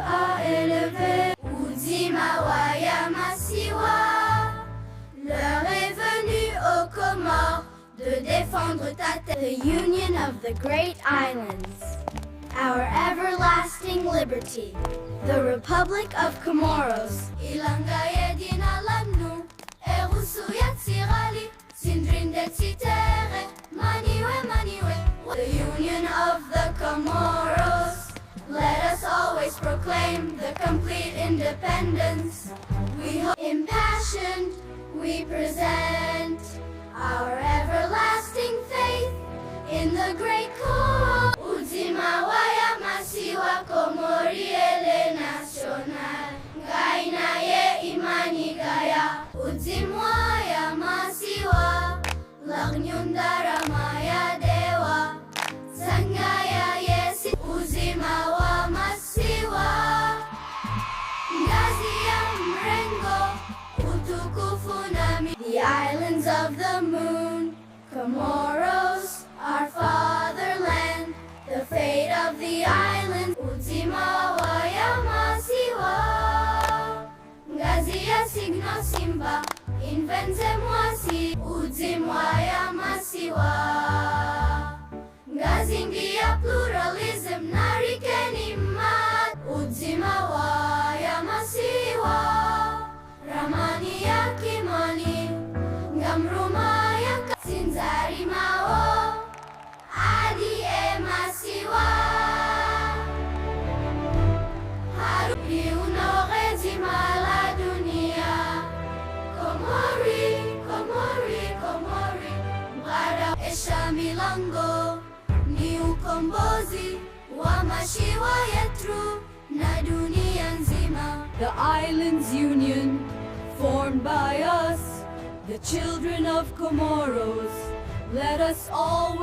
à élever. Udzima ya Masiwa, l'heure est venue aux Comores de défendre ta terre. The union of the great islands, our everlasting liberty, the Republic of Comoros. Ilangaya dinalamnu, erusuyat sirali, sindrindet sitere, maniwe maniwe. The union of the Comoros, let us always proclaim the complete independence. We hope impassioned, we present our everlasting faith in the great Comoros. Udzima ya Masiwa, Comorian national. Gaina ye imani gaya. Udzima ya Masiwa, lagnyundara maya dewa. Sangaya yesi. Udzima wa Masiwa, ngazi ya mrengo, utukufu nami. The islands of the moon, Comoros, our fatherland, the fate of the island. Udzima ya Masiwa, ngazi ya signo simba, invenze mwasi. Udzima ya Masiwa, ngazi ya pluralism, narikeni mat. Udzima ya Masiwa, ramani ya kimani, ngamruma ya sinzari mao. Adi Masiwa, haru iunogezima la dunia. Komori, Komori, Komori, mrada esha milango, ni ukombozi wa Masiwa yetu na dunia nzima. The Islands Union, formed by us, the children of Comoros, let us always